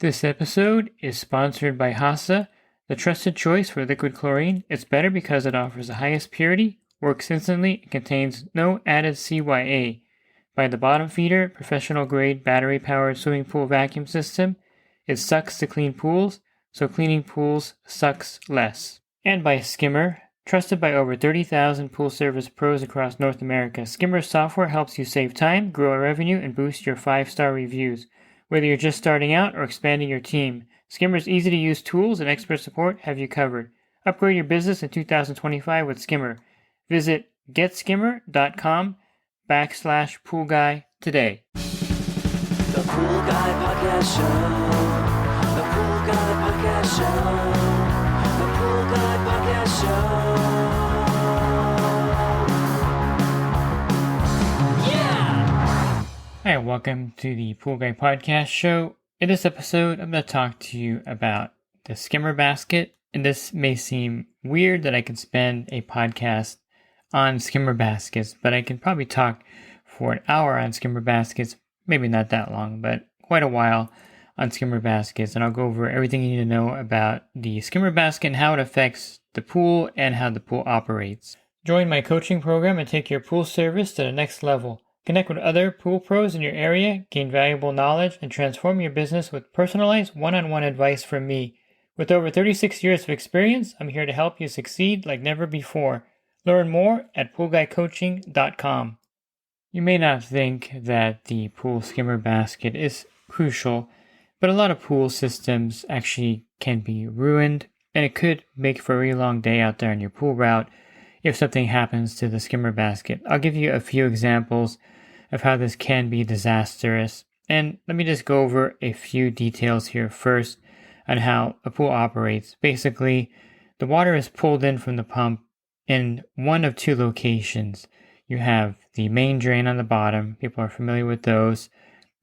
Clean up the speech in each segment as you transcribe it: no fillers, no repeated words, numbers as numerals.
This episode is sponsored by HASA, the trusted choice for liquid chlorine. It's better because it offers the highest purity, works instantly, and contains no added CYA. By the bottom feeder, professional-grade battery-powered swimming pool vacuum system, it sucks to clean pools, so cleaning pools sucks less. And by Skimmer, trusted by over 30,000 pool service pros across North America. Skimmer's software helps you save time, grow revenue, and boost your 5-star reviews. Whether you're just starting out or expanding your team, Skimmer's easy-to-use tools and expert support have you covered. Upgrade your business in 2025 with Skimmer. Visit getskimmer.com/poolguy today. The Pool Guy Podcast Show. The Pool Guy Podcast Show. The Pool Guy Podcast Show. Yeah! Hi, and welcome to the Pool Guy Podcast Show. In this episode, I'm going to talk to you about the Skimmer basket. And this may seem weird that I can spend a podcast on Skimmer baskets, but I can probably talk for an hour on Skimmer baskets. Maybe not that long, but quite a while on Skimmer baskets. And I'll go over everything you need to know about the Skimmer basket and how it affects the pool and how the pool operates. Join my coaching program and take your pool service to the next level. Connect with other pool pros in your area, gain valuable knowledge, and transform your business with personalized one-on-one advice from me. With over 36 years of experience, I'm here to help you succeed like never before. Learn more at poolguycoaching.com. You may not think that the pool skimmer basket is crucial, but a lot of pool systems actually can be ruined, and it could make for a really long day out there on your pool route if something happens to the skimmer basket. I'll give you a few examples of how this can be disastrous, and let me just go over a few details here first on how a pool operates. Basically, the water is pulled in from the pump in one of two locations. You have the main drain on the bottom. People are familiar with those.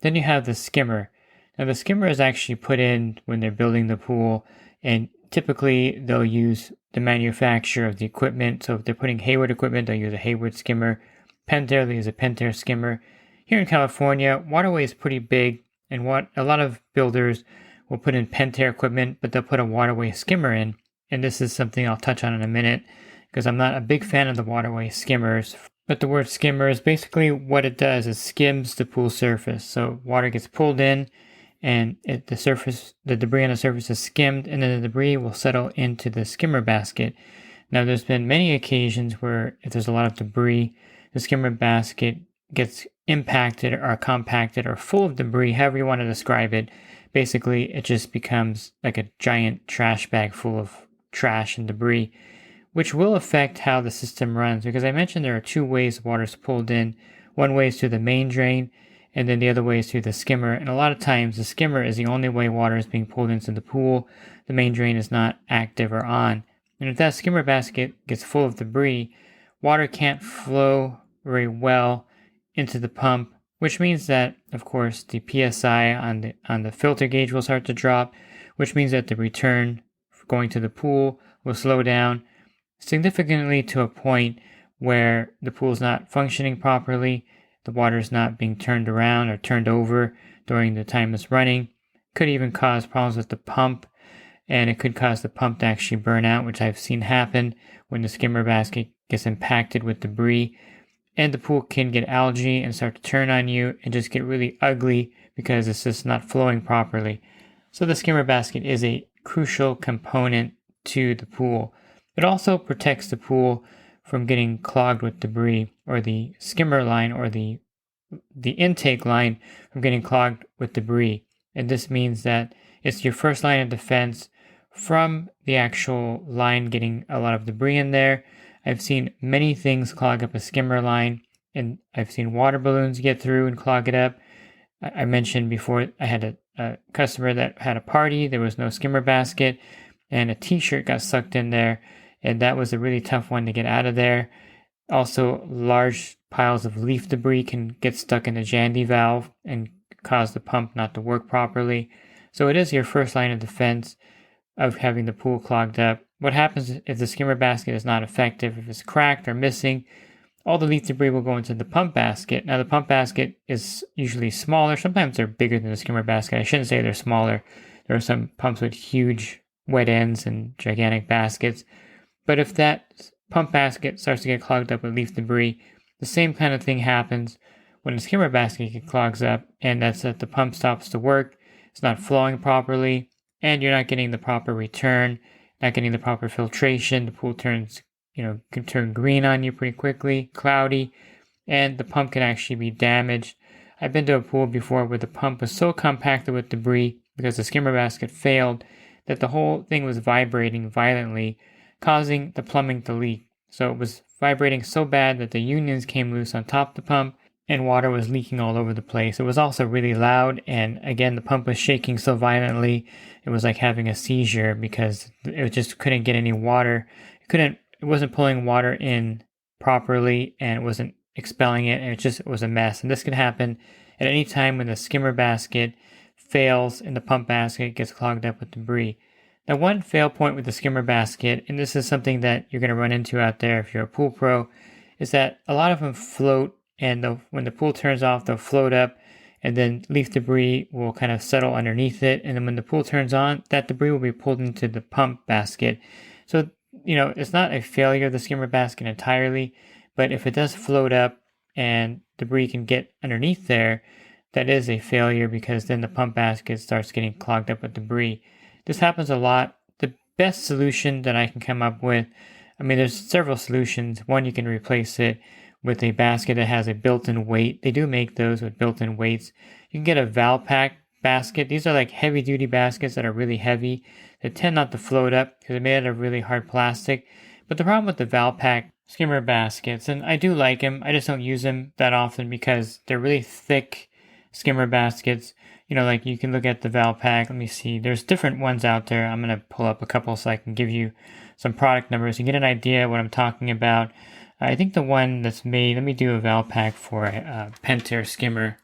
Then you have the skimmer. Now the skimmer is actually put in when they're building the pool, and typically they'll use the manufacturer of the equipment. So if they're putting Hayward equipment, they'll use a Hayward skimmer. Pentair, they use a Pentair skimmer. Here in California, waterway is pretty big, and what a lot of builders will put in Pentair equipment, but they'll put a waterway skimmer in. And this is something I'll touch on in a minute, because I'm not a big fan of the waterway skimmers. But the word skimmer is basically what it does is skims the pool surface. So water gets pulled in, and the debris on the surface is skimmed, and then the debris will settle into the skimmer basket. Now there's been many occasions where if there's a lot of debris, the skimmer basket gets impacted or compacted or full of debris, however you want to describe it. Basically, it just becomes like a giant trash bag full of trash and debris, which will affect how the system runs, because I mentioned there are two ways water is pulled in. One way is through the main drain, and then the other way is through the skimmer. And a lot of times the skimmer is the only way water is being pulled into the pool. The main drain is not active or on. And if that skimmer basket gets full of debris, water can't flow very well into the pump, which means that, of course, the PSI on the filter gauge will start to drop, which means that the return going to the pool will slow down significantly to a point where the pool is not functioning properly, the water is not being turned around or turned over during the time it's running. Could even cause problems with the pump, and it could cause the pump to actually burn out, which I've seen happen when the skimmer basket gets impacted with debris. And the pool can get algae and start to turn on you and just get really ugly because it's just not flowing properly. So the skimmer basket is a crucial component to the pool. It also protects the pool from getting clogged with debris, or the skimmer line or the intake line from getting clogged with debris. And this means that it's your first line of defense from the actual line getting a lot of debris in there. I've seen many things clog up a skimmer line, and I've seen water balloons get through and clog it up. I mentioned before I had a customer that had a party. There was no skimmer basket, and a t-shirt got sucked in there, and that was a really tough one to get out of there. Also, large piles of leaf debris can get stuck in the Jandy valve and cause the pump not to work properly. So it is your first line of defense of having the pool clogged up. What happens if the skimmer basket is not effective, if it's cracked or missing? All the leaf debris will go into the pump basket. Now the pump basket is usually smaller. Sometimes they're bigger than the skimmer basket. I shouldn't say they're smaller. There are some pumps with huge wet ends and gigantic baskets. But if that pump basket starts to get clogged up with leaf debris, the same kind of thing happens when the skimmer basket clogs up, and that's that the pump stops to work, it's not flowing properly, and you're not getting the proper return, not getting the proper filtration. The pool turns, can turn green on you pretty quickly, cloudy, and the pump can actually be damaged. I've been to a pool before where the pump was so compacted with debris because the skimmer basket failed that the whole thing was vibrating violently, causing the plumbing to leak. So it was vibrating so bad that the unions came loose on top of the pump and water was leaking all over the place. It was also really loud, and again, the pump was shaking so violently, it was like having a seizure because it just couldn't get any water. It wasn't pulling water in properly, and it wasn't expelling it, and it was a mess. And this could happen at any time when the skimmer basket fails and the pump basket gets clogged up with debris. Now, one fail point with the skimmer basket, and this is something that you're going to run into out there if you're a pool pro, is that a lot of them float, and when the pool turns off, they'll float up, and then leaf debris will kind of settle underneath it, and then when the pool turns on, that debris will be pulled into the pump basket. So, it's not a failure of the skimmer basket entirely, but if it does float up and debris can get underneath there, that is a failure because then the pump basket starts getting clogged up with debris. This happens a lot. The best solution that I can come up with, there's several solutions. One, you can replace it with a basket that has a built-in weight. They do make those with built-in weights. You can get a Valpak basket. These are like heavy-duty baskets that are really heavy. They tend not to float up because they're made out of really hard plastic. But the problem with the Valpak skimmer baskets, and I do like them, I just don't use them that often because they're really thick skimmer baskets. Like you can look at the Valpak. Let me see. There's different ones out there. I'm going to pull up a couple so I can give you some product numbers and get an idea of what I'm talking about. I think the one that's made, let me do a Valpak for a Pentair skimmer.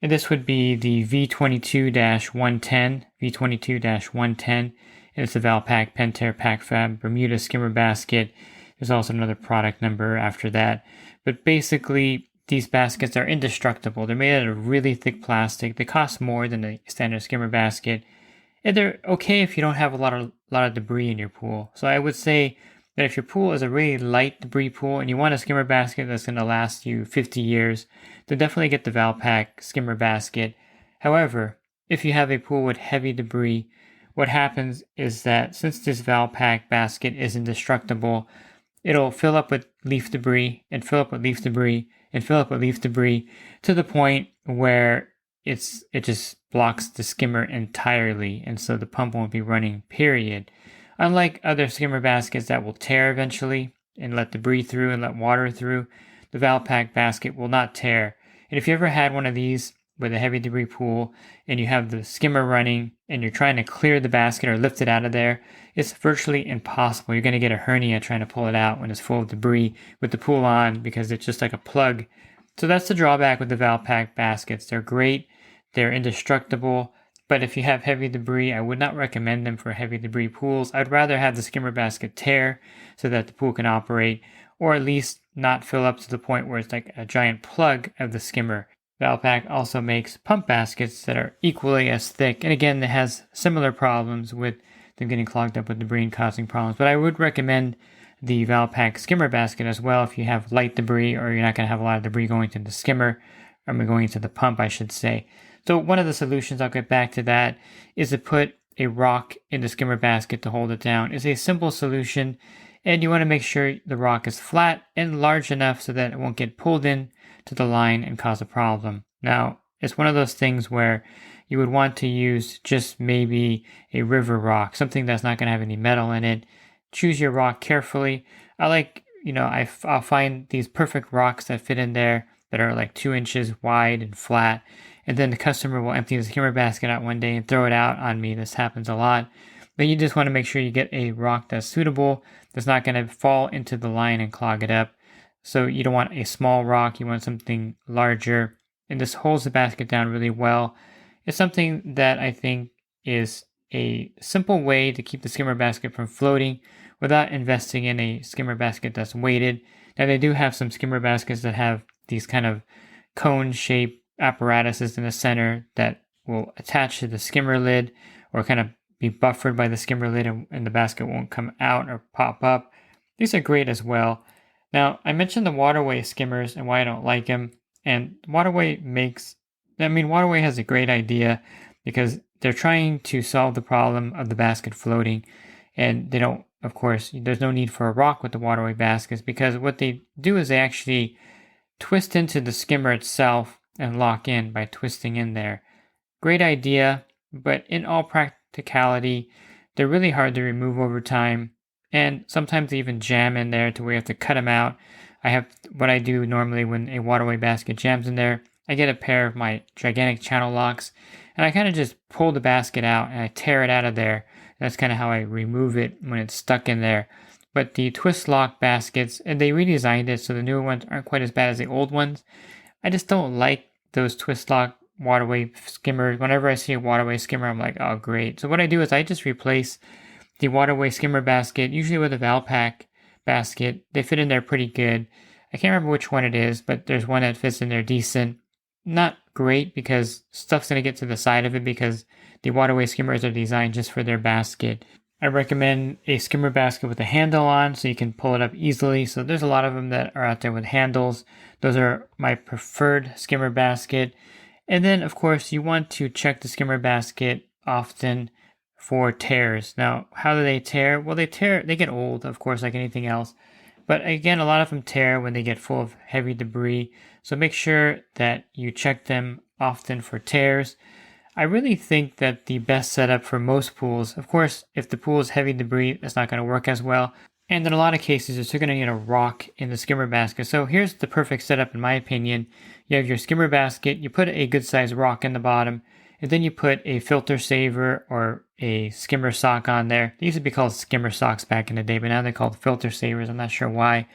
And this would be the V22-110, V22-110. And it's a Valpak Pentair PackFab Bermuda skimmer basket. There's also another product number after that. But basically, these baskets are indestructible. They're made out of really thick plastic. They cost more than a standard skimmer basket. And they're okay if you don't have a lot of debris in your pool. So I would say that if your pool is a really light debris pool and you want a skimmer basket that's going to last you 50 years, then definitely get the Valpak skimmer basket. However, if you have a pool with heavy debris, what happens is that since this Valpak basket is indestructible, it'll fill up with leaf debris and fill up with leaf debris and fill up with leaf debris to the point where it just blocks the skimmer entirely, and so the pump won't be running, period. Unlike other skimmer baskets that will tear eventually and let debris through and let water through, the Valpak basket will not tear. And if you ever had one of these with a heavy debris pool and you have the skimmer running and you're trying to clear the basket or lift it out of there, it's virtually impossible. You're going to get a hernia trying to pull it out when it's full of debris with the pool on because it's just like a plug. So that's the drawback with the Valpak baskets. They're great. They're indestructible. But if you have heavy debris, I would not recommend them for heavy debris pools. I'd rather have the skimmer basket tear so that the pool can operate, or at least not fill up to the point where it's like a giant plug of the skimmer. Valpak also makes pump baskets that are equally as thick, and again, it has similar problems with them getting clogged up with debris and causing problems. But I would recommend the Valpak skimmer basket as well if you have light debris or you're not going to have a lot of debris going to the skimmer, or going into the pump, I should say. So one of the solutions, I'll get back to that, is to put a rock in the skimmer basket to hold it down. It's a simple solution, and you want to make sure the rock is flat and large enough so that it won't get pulled in to the line and cause a problem. Now, it's one of those things where you would want to use just maybe a river rock, something that's not going to have any metal in it. Choose your rock carefully. I'll find these perfect rocks that fit in there that are like 2 inches wide and flat. And then the customer will empty the skimmer basket out one day and throw it out on me. This happens a lot. But you just want to make sure you get a rock that's suitable, that's not going to fall into the line and clog it up. So you don't want a small rock, you want something larger. And this holds the basket down really well. It's something that I think is a simple way to keep the skimmer basket from floating without investing in a skimmer basket that's weighted. Now they do have some skimmer baskets that have these kind of cone-shaped apparatuses in the center that will attach to the skimmer lid or kind of be buffered by the skimmer lid and the basket won't come out or pop up. These are great as well. Now, I mentioned the waterway skimmers and why I don't like them. And waterway has a great idea because they're trying to solve the problem of the basket floating. And they don't, of course, there's no need for a rock with the waterway baskets because what they do is they actually twist into the skimmer itself and lock in by twisting in there. Great idea, but in all practicality, they're really hard to remove over time. And sometimes they even jam in there to where you have to cut them out. I have what I do normally when a waterway basket jams in there. I get a pair of my gigantic channel locks and I kind of just pull the basket out and I tear it out of there. That's kind of how I remove it when it's stuck in there. But the twist lock baskets, and they redesigned it so the newer ones aren't quite as bad as the old ones. I just don't like those twist lock waterway skimmers. Whenever I see a waterway skimmer, I'm like, oh great. So what I do is I just replace the waterway skimmer basket, usually with a Valpak basket. They fit in there pretty good. I can't remember which one it is, but there's one that fits in there decent. Not great because stuff's going to get to the side of it because the waterway skimmers are designed just for their basket. I recommend a skimmer basket with a handle on so you can pull it up easily. So there's a lot of them that are out there with handles. Those are my preferred skimmer basket. And then, of course, you want to check the skimmer basket often for tears. Now, how do they tear? Well, they get old, of course, like anything else. But again, a lot of them tear when they get full of heavy debris. So make sure that you check them often for tears. I really think that the best setup for most pools, of course, if the pool is heavy debris, that's not going to work as well. And in a lot of cases, you're still going to need a rock in the skimmer basket. So here's the perfect setup, in my opinion. You have your skimmer basket, you put a good sized rock in the bottom, and then you put a filter saver or a skimmer sock on there. They used to be called skimmer socks back in the day, but now they're called filter savers. I'm not sure why.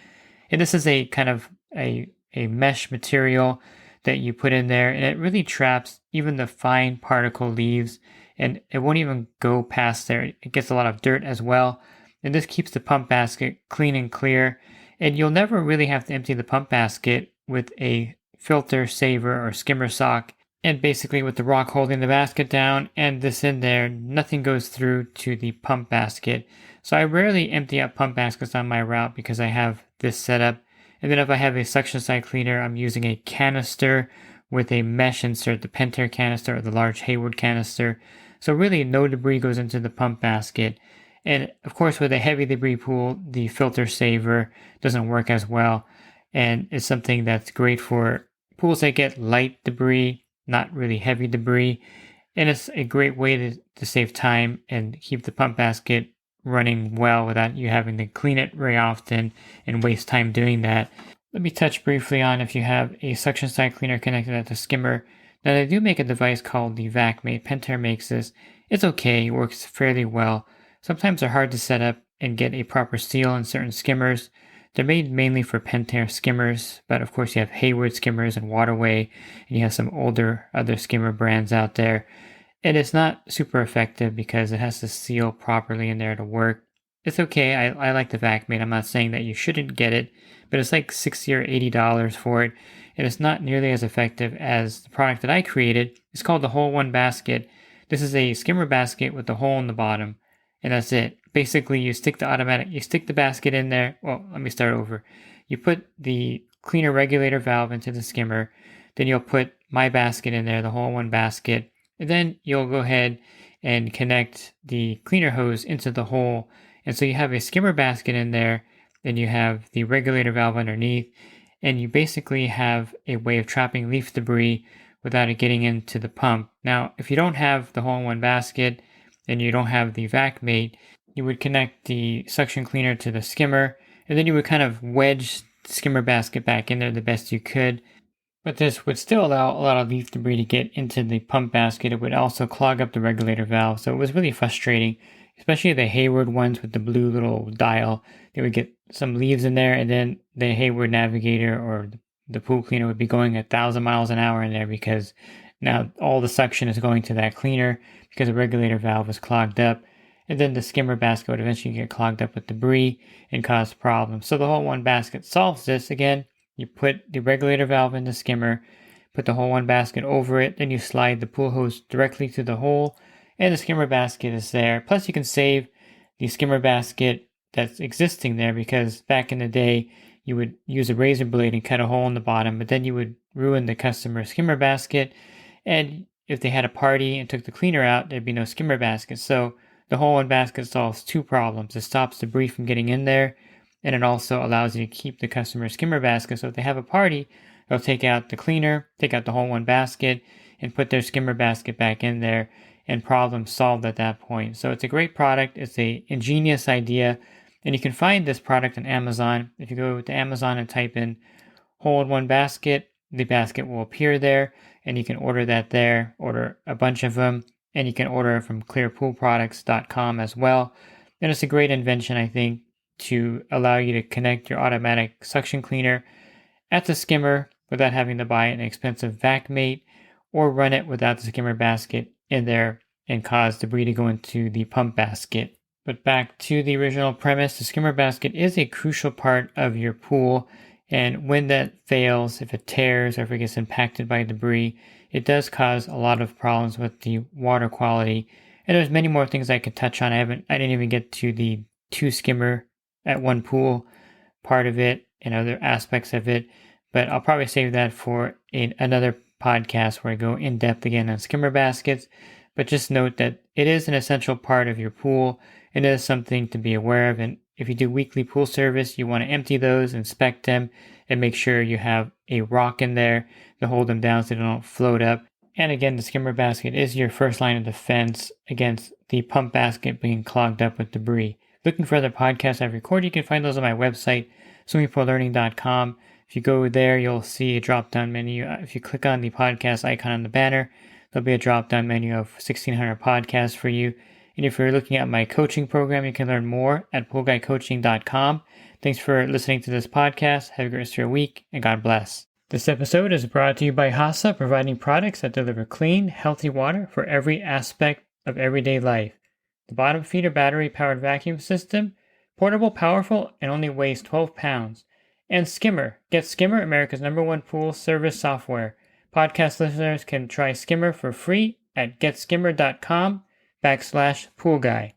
And this is a kind of a mesh material that you put in there, and it really traps even the fine particle leaves, and it won't even go past there. It gets a lot of dirt as well, and this keeps the pump basket clean and clear, and you'll never really have to empty the pump basket with a filter saver or skimmer sock. And basically with the rock holding the basket down and this in there, nothing goes through to the pump basket. So I rarely empty out pump baskets on my route because I have this set up. And then if I have a suction side cleaner, I'm using a canister with a mesh insert, the Pentair canister or the large Hayward canister. So really no debris goes into the pump basket. And of course with a heavy debris pool, the filter saver doesn't work as well. And it's something that's great for pools that get light debris, not really heavy debris. And it's a great way to save time and keep the pump basket running well without you having to clean it very often and waste time doing that. Let me touch briefly on if you have a suction side cleaner connected at the skimmer. Now they do make a device called the VacMate. Pentair makes this. It's okay, it works fairly well. Sometimes they're hard to set up and get a proper seal in certain skimmers. They're made mainly for Pentair skimmers, but of course you have Hayward skimmers and Waterway, and you have some older other skimmer brands out there. And it's not super effective because it has to seal properly in there to work. It's okay, I like the VacMate. I'm not saying that you shouldn't get it, but it's like $60 or $80 for it, and it's not nearly as effective as the product that I created. It's called the Hole One Basket. This is a skimmer basket with a hole in the bottom, and that's it. Basically, you stick the basket in there. Well, let me start over. You put the cleaner regulator valve into the skimmer, then you'll put my basket in there, the Hole One Basket, and then you'll go ahead and connect the cleaner hose into the hole. And so you have a skimmer basket in there, then you have the regulator valve underneath, and you basically have a way of trapping leaf debris without it getting into the pump. Now, if you don't have the Hole One Basket and you don't have the VacMate, you would connect the suction cleaner to the skimmer, and then you would kind of wedge the skimmer basket back in there the best you could. But this would still allow a lot of leaf debris to get into the pump basket. It would also clog up the regulator valve, so it was really frustrating, especially the Hayward ones with the blue little dial. They would get some leaves in there, and then the Hayward Navigator or the pool cleaner would be going 1,000 miles an hour in there because now all the suction is going to that cleaner because the regulator valve was clogged up. And then the skimmer basket would eventually get clogged up with debris and cause problems. So the Hole One Basket solves this. Again, you put the regulator valve in the skimmer, put the Hole One Basket over it, then you slide the pool hose directly to the hole, and the skimmer basket is there. Plus you can save the skimmer basket that's existing there, because back in the day you would use a razor blade and cut a hole in the bottom, but then you would ruin the customer's skimmer basket, and if they had a party and took the cleaner out, there'd be no skimmer basket. So the hole-in basket solves two problems. It stops debris from getting in there, and it also allows you to keep the customer's skimmer basket. So if they have a party, they'll take out the cleaner, take out the hole-in basket, and put their skimmer basket back in there, and problem solved at that point. So it's a great product. It's a ingenious idea, and you can find this product on Amazon. If you go to Amazon and type in hole-in-one basket, the basket will appear there, and you can order that there, order a bunch of them, and you can order from clearpoolproducts.com as well. And it's a great invention, I think, to allow you to connect your automatic suction cleaner at the skimmer without having to buy an expensive vac mate, or run it without the skimmer basket in there and cause debris to go into the pump basket. But back to the original premise, the skimmer basket is a crucial part of your pool, and when that fails, if it tears or if it gets impacted by debris, it does cause a lot of problems with the water quality. And there's many more things I could touch on. I didn't even get to the 2 skimmer at one pool part of it and other aspects of it, but I'll probably save that for another podcast where I go in depth again on skimmer baskets. But just note that it is an essential part of your pool. It is something to be aware of, and if you do weekly pool service, you want to empty those, inspect them, and make sure you have a rock in there to hold them down so they don't float up. And again, the skimmer basket is your first line of defense against the pump basket being clogged up with debris. Looking for other podcasts I've recorded, you can find those on my website, swimmingpoollearning.com. If you go there, you'll see a drop-down menu. If you click on the podcast icon on the banner, there'll be a drop-down menu of 1,600 podcasts for you. And if you're looking at my coaching program, you can learn more at poolguycoaching.com. Thanks for listening to this podcast. Have a great rest of your week, and God bless. This episode is brought to you by HASA, providing products that deliver clean, healthy water for every aspect of everyday life. The bottom feeder battery-powered vacuum system, portable, powerful, and only weighs 12 pounds. And Skimmer. Get Skimmer, America's #1 pool service software. Podcast listeners can try Skimmer for free at getskimmer.com/poolguy.